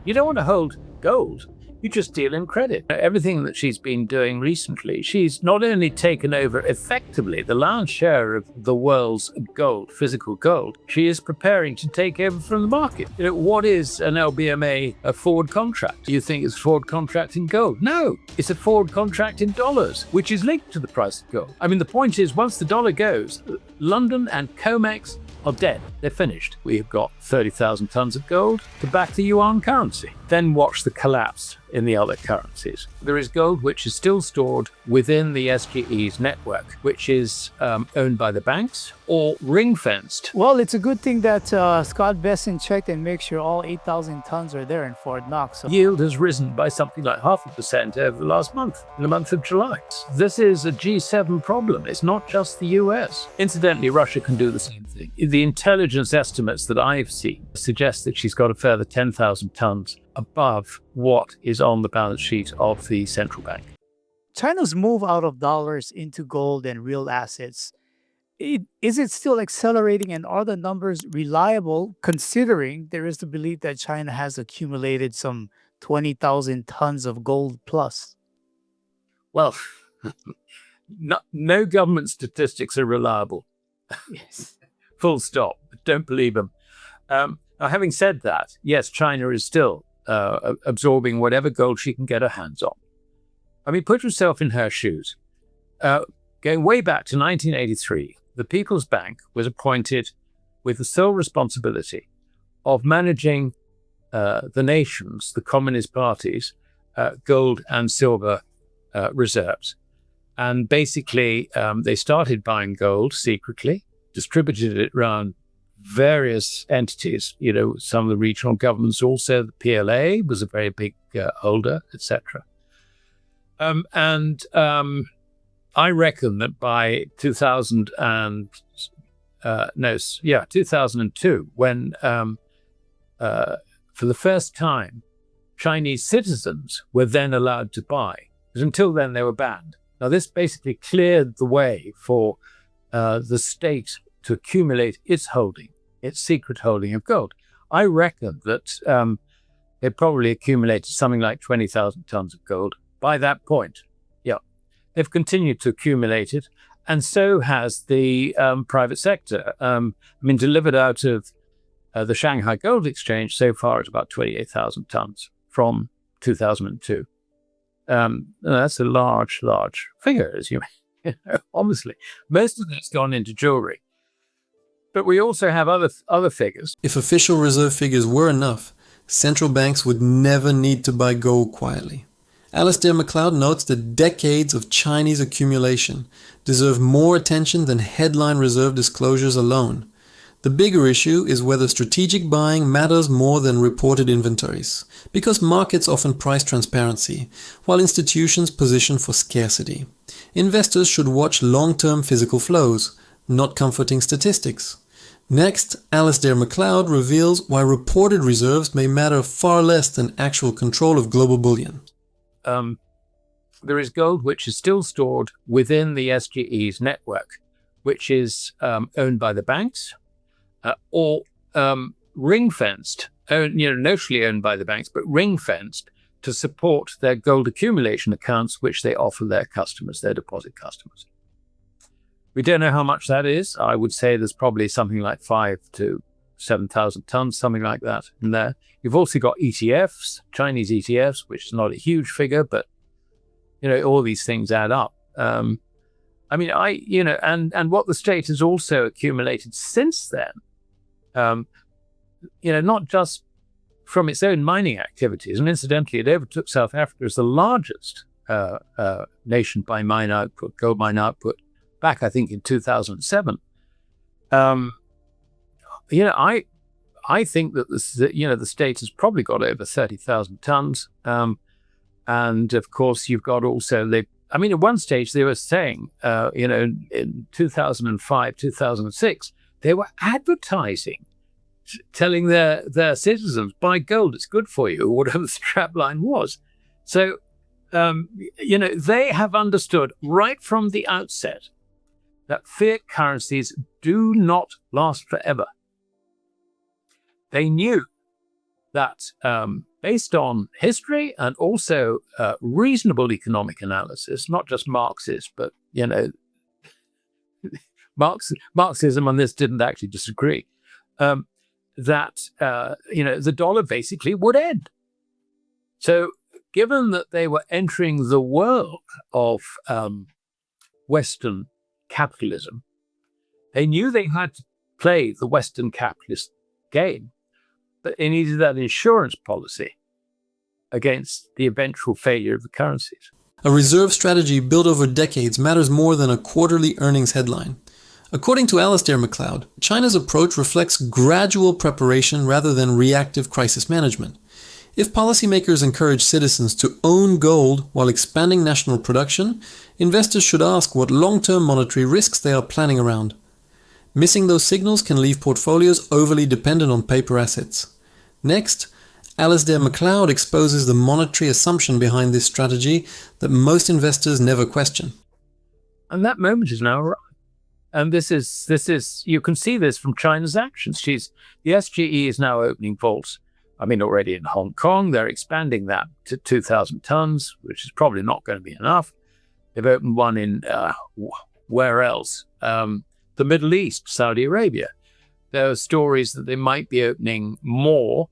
You don't want to hold gold. You just deal in credit. Everything that she's been doing recently, she's not only taken over effectively the lion's share of the world's gold, physical gold, she is preparing to take over from the market. What is an LBMA a forward contract? You think it's a forward contract in gold? No, it's a forward contract in dollars, which is linked to the price of gold. I mean, the point is, once the dollar goes, London and COMEX are dead. They're finished. We've got 30,000 tons of gold to back the yuan currency. Then watch the collapse in the other currencies. There is gold which is still stored within the SGE's network, which is owned by the banks or ring-fenced. Well, it's a good thing that Scott Besson checked and make sure all 8,000 tons are there in Fort Knox. So yield has risen by something like 0.5% over the last month, in the month of July. This is a G7 problem. It's not just the US. Incidentally, Russia can do the same thing. The intelligence estimates that I've seen suggest that she's got a further 10,000 tons above what is on the balance sheet of the central bank. China's move out of dollars into gold and real assets, is it still accelerating, and are the numbers reliable, considering there is the belief that China has accumulated some 20,000 tons of gold plus? Well, no government statistics are reliable. Yes. Full stop. Don't believe them. Now, having said that, yes, China is still absorbing whatever gold she can get her hands on. I mean, put yourself in her shoes. Going way back to 1983, the People's Bank was appointed with the sole responsibility of managing the nation's, the Communist parties, gold and silver reserves. And basically, they started buying gold secretly, distributed it around various entities, some of the regional governments also. The PLA was a very big holder, etc. I reckon that by 2002, when for the first time, Chinese citizens were then allowed to buy, because until then they were banned. Now, this basically cleared the way for the state to accumulate its holding, its secret holding of gold. I reckon that they probably accumulated something like 20,000 tons of gold by that point. Yeah, they've continued to accumulate it, and so has the private sector. Delivered out of the Shanghai Gold Exchange so far is about 28,000 tons from 2002. That's a large figure, as you know, obviously. Most of that's gone into jewelry. But we also have other figures. If official reserve figures were enough, central banks would never need to buy gold quietly. Alasdair Macleod notes that decades of Chinese accumulation deserve more attention than headline reserve disclosures alone. The bigger issue is whether strategic buying matters more than reported inventories, because markets often price transparency, while institutions position for scarcity. Investors should watch long-term physical flows, not comforting statistics. Next, Alasdair Macleod reveals why reported reserves may matter far less than actual control of global bullion. There is gold which is still stored within the SGE's network, which is owned by the banks, or ring-fenced, notionally owned by the banks, but ring-fenced to support their gold accumulation accounts, which they offer their customers, their deposit customers. We don't know how much that is. I would say there's probably something like 5,000 to 7,000 tons, something like that in there. You've also got ETFs, Chinese ETFs, which is not a huge figure, but all these things add up. And what the state has also accumulated since then, not just from its own mining activities, and incidentally, it overtook South Africa as the largest nation by mine output, gold mine output, back, I think, in 2007. I think that the state has probably got over 30,000 tons. And of course, you've got also at one stage they were saying, in 2005, 2006, they were advertising, telling their citizens, buy gold, it's good for you, or whatever the strapline was. So, they have understood right from the outset that fiat currencies do not last forever. They knew that based on history and also reasonable economic analysis, not just Marxist, but, Marxism on this didn't actually disagree, that, the dollar basically would end. So given that they were entering the world of Western capitalism, they knew they had to play the Western capitalist game, but they needed that insurance policy against the eventual failure of the currencies. A reserve strategy built over decades matters more than a quarterly earnings headline. According to Alasdair Macleod, China's approach reflects gradual preparation rather than reactive crisis management. If policymakers encourage citizens to own gold while expanding national production, investors should ask what long-term monetary risks they are planning around. Missing those signals can leave portfolios overly dependent on paper assets. Next, Alasdair Macleod exposes the monetary assumption behind this strategy that most investors never question. And that moment is now arrived. And this is you can see this from China's actions. The SGE is now opening vaults. Already in Hong Kong, they're expanding that to 2,000 tons, which is probably not going to be enough. They've opened one in, where else? The Middle East, Saudi Arabia. There are stories that they might be opening more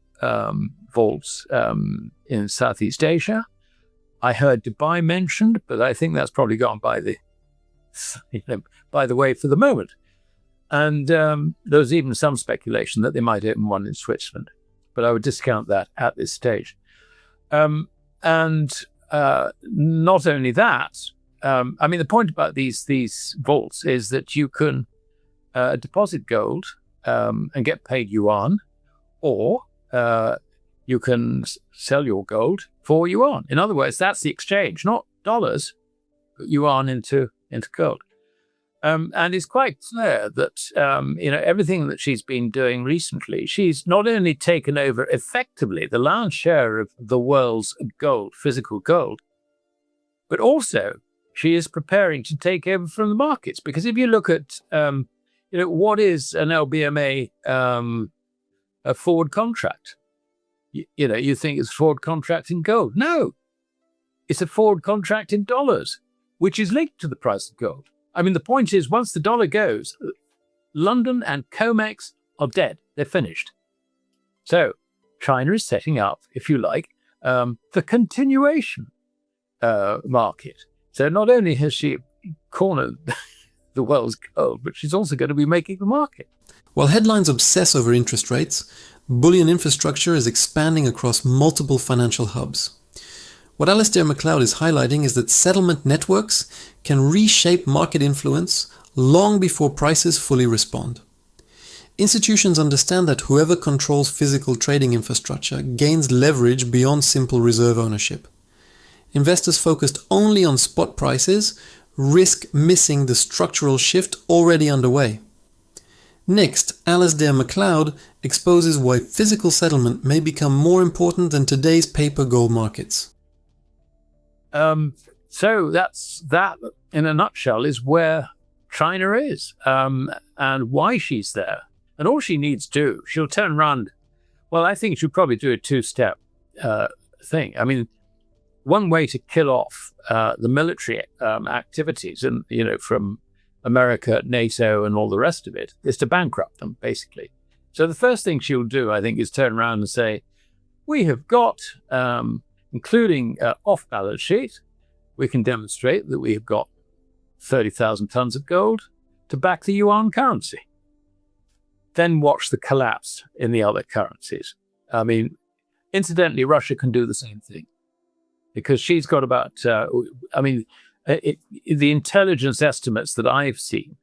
vaults in Southeast Asia. I heard Dubai mentioned, but I think that's probably gone by the way for the moment. And there's even some speculation that they might open one in Switzerland, but I would discount that at this stage. And not only that, the point about these vaults is that you can deposit gold and get paid yuan, or you can sell your gold for yuan. In other words, that's the exchange, not dollars, but yuan into gold. And it's quite clear that, everything that she's been doing recently, she's not only taken over effectively the lion's share of the world's gold, physical gold, but also she is preparing to take over from the markets. Because if you look at, what is an LBMA a forward contract? You think it's a forward contract in gold. No, it's a forward contract in dollars, which is linked to the price of gold. The point is, once the dollar goes, London and COMEX are dead. They're finished. So China is setting up, if you like, the continuation market. So not only has she cornered the world's gold, but she's also going to be making the market. While headlines obsess over interest rates, bullion infrastructure is expanding across multiple financial hubs. What Alasdair Macleod is highlighting is that settlement networks can reshape market influence long before prices fully respond. Institutions understand that whoever controls physical trading infrastructure gains leverage beyond simple reserve ownership. Investors focused only on spot prices risk missing the structural shift already underway. Next, Alasdair Macleod exposes why physical settlement may become more important than today's paper gold markets. So that, in a nutshell, is where China is, and why she's there. And all she needs to do, she'll turn around. Well, I think she'll probably do a two-step thing. One way to kill off the military activities, and from America, NATO, and all the rest of it, is to bankrupt them, basically. So the first thing she'll do, I think, is turn around and say, we have got, including off-balance sheet, we can demonstrate that we have got 30,000 tons of gold to back the yuan currency. Then watch the collapse in the other currencies. Incidentally, Russia can do the same thing, because she's got about, the intelligence estimates that I've seen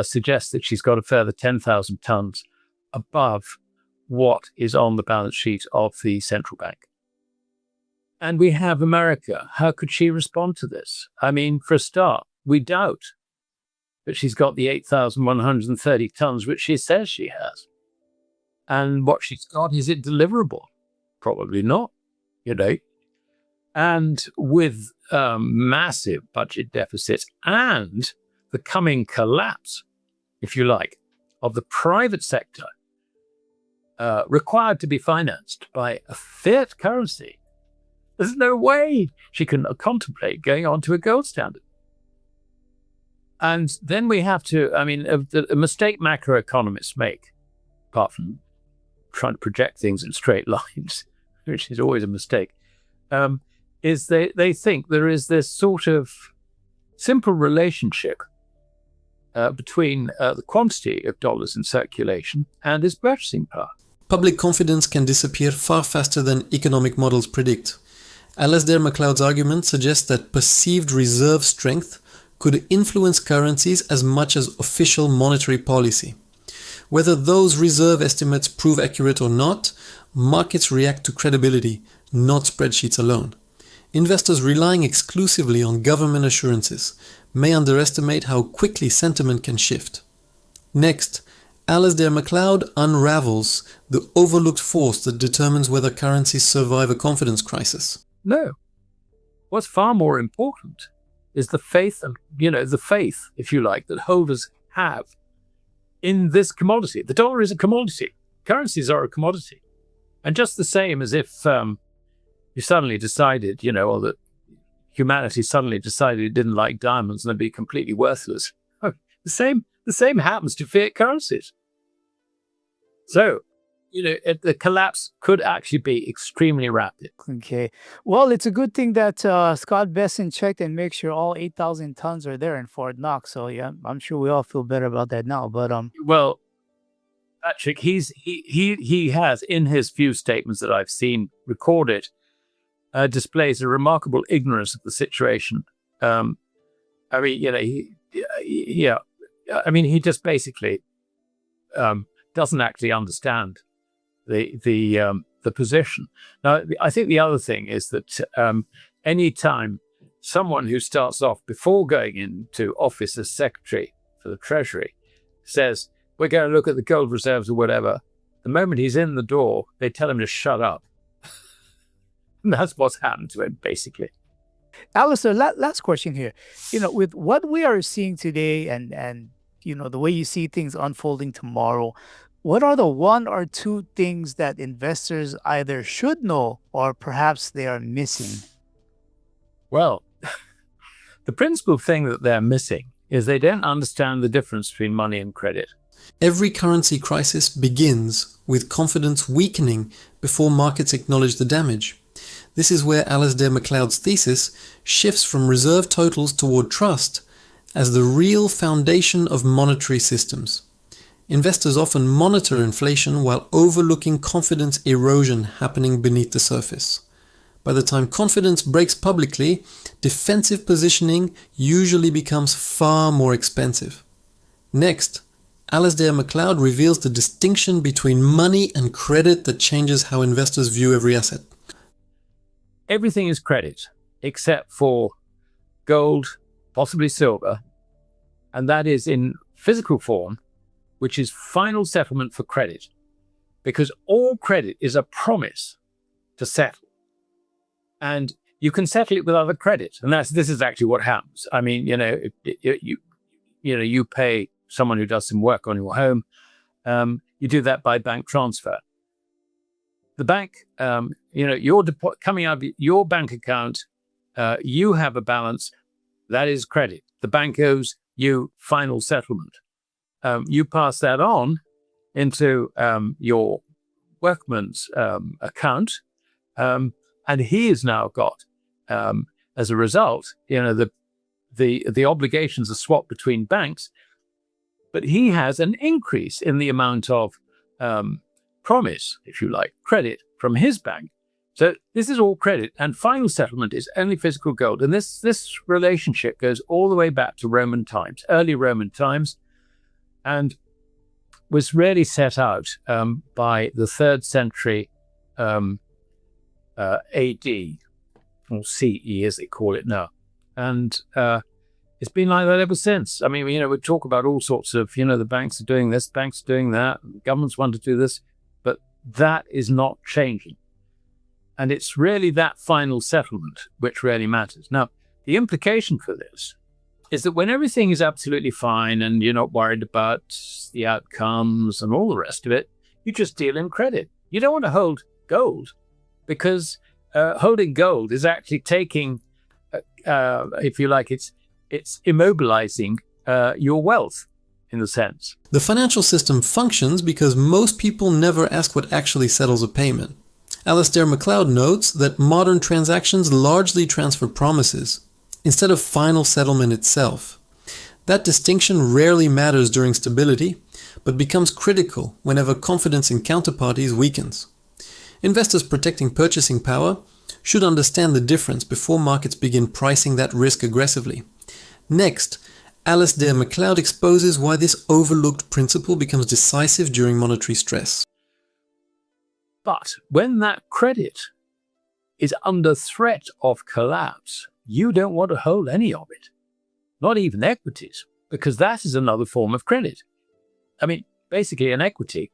suggest that she's got a further 10,000 tons above what is on the balance sheet of the central bank. And we have America. How could she respond to this? For a start, we doubt that she's got the 8,130 tons, which she says she has. And what she's got, is it deliverable? Probably not, And with massive budget deficits and the coming collapse, if you like, of the private sector, required to be financed by a fiat currency, there's no way she can contemplate going on to a gold standard. And then we have to, a mistake macroeconomists make, apart from trying to project things in straight lines, which is always a mistake, is they think there is this sort of simple relationship between the quantity of dollars in circulation and its purchasing power. Public confidence can disappear far faster than economic models predict. Alasdair Macleod's argument suggests that perceived reserve strength could influence currencies as much as official monetary policy. Whether those reserve estimates prove accurate or not, markets react to credibility, not spreadsheets alone. Investors relying exclusively on government assurances may underestimate how quickly sentiment can shift. Next, Alasdair Macleod unravels the overlooked force that determines whether currencies survive a confidence crisis. No. What's far more important is the faith, if you like, that holders have in this commodity. The dollar is a commodity. Currencies are a commodity. And just the same as if you suddenly decided, or that humanity suddenly decided it didn't like diamonds and they'd be completely worthless. The same happens to fiat currencies. So, the collapse could actually be extremely rapid. Okay. Well, it's a good thing that Scott Besson checked and make sure all 8,000 tons are there in Fort Knox. So yeah, I'm sure we all feel better about that now. But well, Patrick, he has in his few statements that I've seen recorded displays a remarkable ignorance of the situation. He just basically doesn't actually understand the position. Now, I think the other thing is that any time someone who starts off before going into office as secretary for the Treasury says, we're going to look at the gold reserves or whatever, the moment he's in the door, they tell him to shut up. And that's what's happened to him, basically. Alasdair, last question here. With what we are seeing today and the way you see things unfolding tomorrow, what are the one or two things that investors either should know or perhaps they are missing? Well, the principal thing that they're missing is they don't understand the difference between money and credit. Every currency crisis begins with confidence weakening before markets acknowledge the damage. This is where Alasdair Macleod's thesis shifts from reserve totals toward trust as the real foundation of monetary systems. Investors often monitor inflation while overlooking confidence erosion happening beneath the surface. By the time confidence breaks publicly, defensive positioning usually becomes far more expensive. Next, Alasdair Macleod reveals the distinction between money and credit that changes how investors view every asset. Everything is credit, except for gold, possibly silver, and that is in physical form, which is final settlement for credit, because all credit is a promise to settle. And you can settle it with other credit. And this is actually what happens. I mean, you pay someone who does some work on your home. You do that by bank transfer. The bank, you're coming out of your bank account, you have a balance, that is credit. The bank owes you final settlement. You pass that on into your workman's account, and he has now got, as a result, the obligations are swapped between banks, but he has an increase in the amount of promise, if you like, credit from his bank. So this is all credit, and final settlement is only physical gold. And this relationship goes all the way back to Roman times, early Roman times, and was really set out by the 3rd century AD, or CE as they call it now. And it's been like that ever since. I mean, we talk about all sorts of, the banks are doing this, banks are doing that, governments want to do this, but that is not changing. And it's really that final settlement which really matters. Now, the implication for this is that when everything is absolutely fine and you're not worried about the outcomes and all the rest of it, You just deal in credit. You don't want to hold gold because holding gold is actually taking, if you like, it's immobilizing your wealth in a sense. The financial system functions because most people never ask what actually settles a payment. Alasdair Macleod notes that modern transactions largely transfer promises, instead of final settlement itself. That distinction rarely matters during stability, but becomes critical whenever confidence in counterparties weakens. Investors protecting purchasing power should understand the difference before markets begin pricing that risk aggressively. Next, Alasdair Macleod exposes why this overlooked principle becomes decisive during monetary stress. But when that credit is under threat of collapse, you don't want to hold any of it, not even equities, because that is another form of credit. I mean, basically an equity,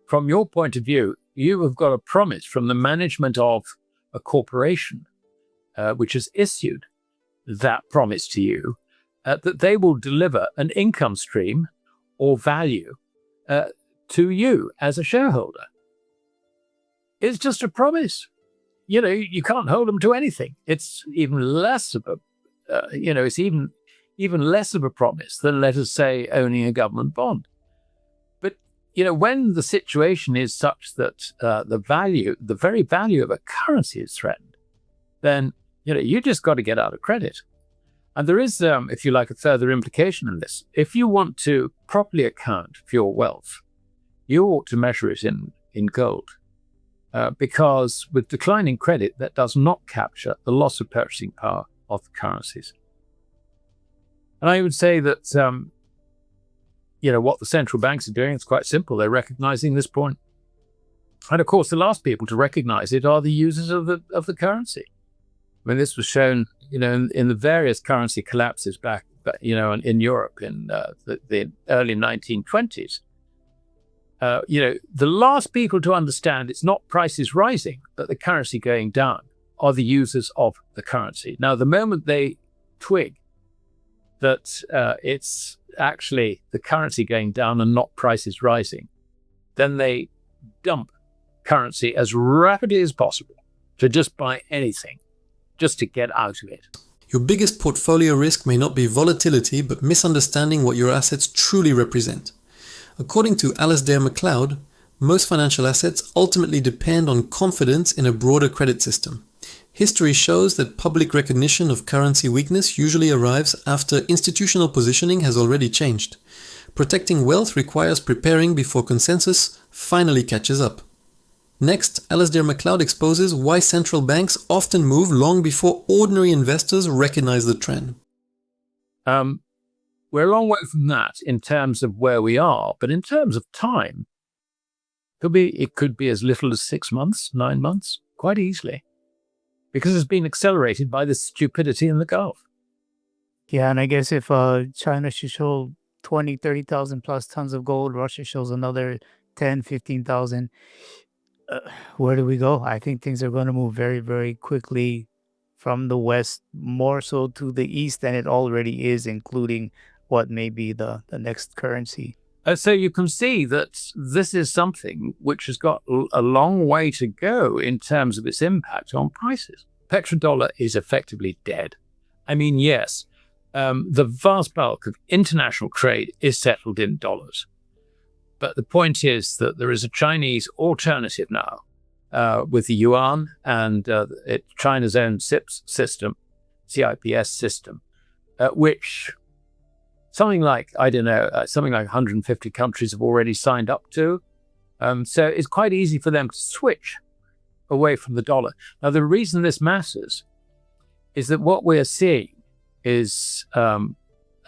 from your point of view, you have got a promise from the management of a corporation which has issued that promise to you that they will deliver an income stream or value to you as a shareholder. It's just a promise. You can't hold them to anything. It's even less of it's even less of a promise than, let us say, owning a government bond. But, when the situation is such that the very value of a currency is threatened, then, you just got to get out of credit. And there is, if you like, a further implication in this. If you want to properly account for your wealth, you ought to measure it in gold. Because with declining credit, that does not capture the loss of purchasing power of the currencies. And I would say that, what the central banks are doing is quite simple. They're recognizing this point. And of course, the last people to recognize it are the users of the currency. I mean, this was shown, in the various currency collapses back, in Europe in the early 1920s. The last people to understand it's not prices rising, but the currency going down are the users of the currency. Now, the moment they twig that it's actually the currency going down and not prices rising, then they dump currency as rapidly as possible to just buy anything, just to get out of it. Your biggest portfolio risk may not be volatility, but misunderstanding what your assets truly represent. According to Alasdair Macleod, most financial assets ultimately depend on confidence in a broader credit system. History shows that public recognition of currency weakness usually arrives after institutional positioning has already changed. Protecting wealth requires preparing before consensus finally catches up. Next, Alasdair Macleod exposes why central banks often move long before ordinary investors recognize the trend. We're a long way from that in terms of where we are, but in terms of time, it could be as little as 6 months, 9 months, quite easily, because it's been accelerated by this stupidity in the Gulf. Yeah, and I guess if China should show 20, 30,000 plus tons of gold, Russia shows another 10, 15,000, where do we go? I think things are going to move very, very quickly from the west, more so to the east than it already is, including what may be the next currency. So you can see that this is something which has got a long way to go in terms of its impact on prices. Petrodollar is effectively dead. I mean, yes, the vast bulk of international trade is settled in dollars. But the point is that there is a Chinese alternative now with the yuan and China's own CIPS system, which something like 150 countries have already signed up to. So it's quite easy for them to switch away from the dollar. Now, the reason this matters is that what we're seeing is a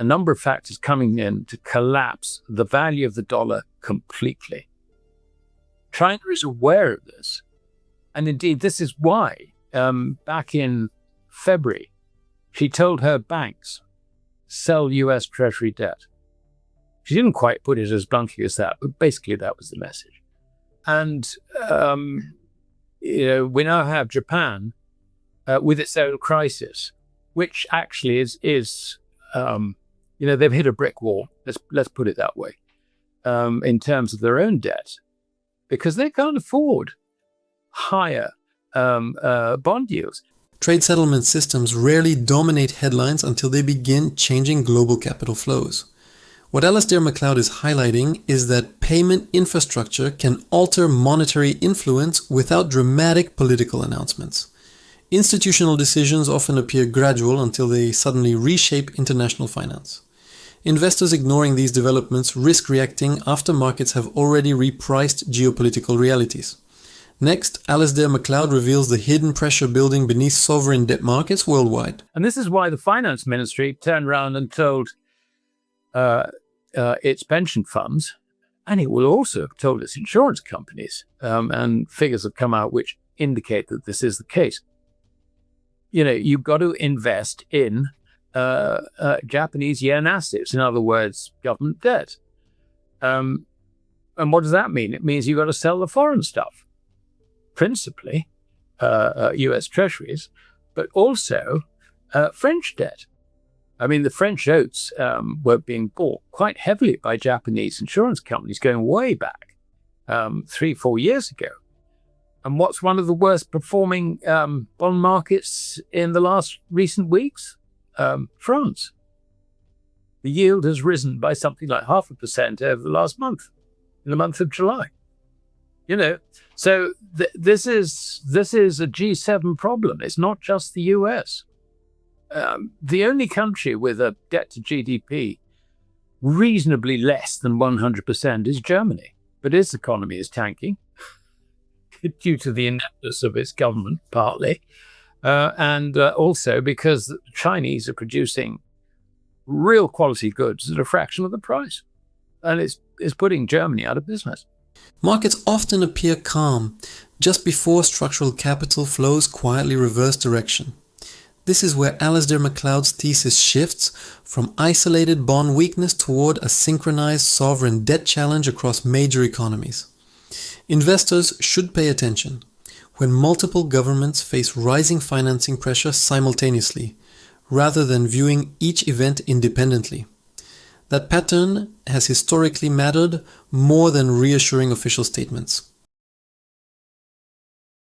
number of factors coming in to collapse the value of the dollar completely. China is aware of this. And indeed, this is why back in February, she told her banks, sell US Treasury debt. She didn't quite put it as bluntly as that, but basically that was the message. And, we now have Japan with its own crisis, which actually is they've hit a brick wall. Let's put it that way, in terms of their own debt. because they can't afford higher bond yields. Trade settlement systems rarely dominate headlines until they begin changing global capital flows. What Alasdair Macleod is highlighting is that payment infrastructure can alter monetary influence without dramatic political announcements. Institutional decisions often appear gradual until they suddenly reshape international finance. Investors ignoring these developments risk reacting after markets have already repriced geopolitical realities. Next, Alasdair Macleod reveals the hidden pressure building beneath sovereign debt markets worldwide. And this is why the finance ministry turned around and told its pension funds, and it will also have told its insurance companies, and figures have come out which indicate that this is the case. You've got to invest in Japanese yen assets, in other words, government debt. And what does that mean? It means you've got to sell the foreign stuff, principally US treasuries, but also French debt. I mean, the French oats were being bought quite heavily by Japanese insurance companies going way back 3-4 years ago. And what's one of the worst performing bond markets in the last recent weeks? France. The yield has risen by something like 0.5% over the last month, in the month of July. So this is a G7 problem. It's not just the US. The only country with a debt to GDP reasonably less than 100% is Germany, but its economy is tanking due to the ineptness of its government, partly, and also because the Chinese are producing real quality goods at a fraction of the price, and it's putting Germany out of business. Markets often appear calm just before structural capital flows quietly reverse direction. This is where Alasdair Macleod's thesis shifts from isolated bond weakness toward a synchronized sovereign debt challenge across major economies. Investors should pay attention when multiple governments face rising financing pressure simultaneously, rather than viewing each event independently. That pattern has historically mattered more than reassuring official statements.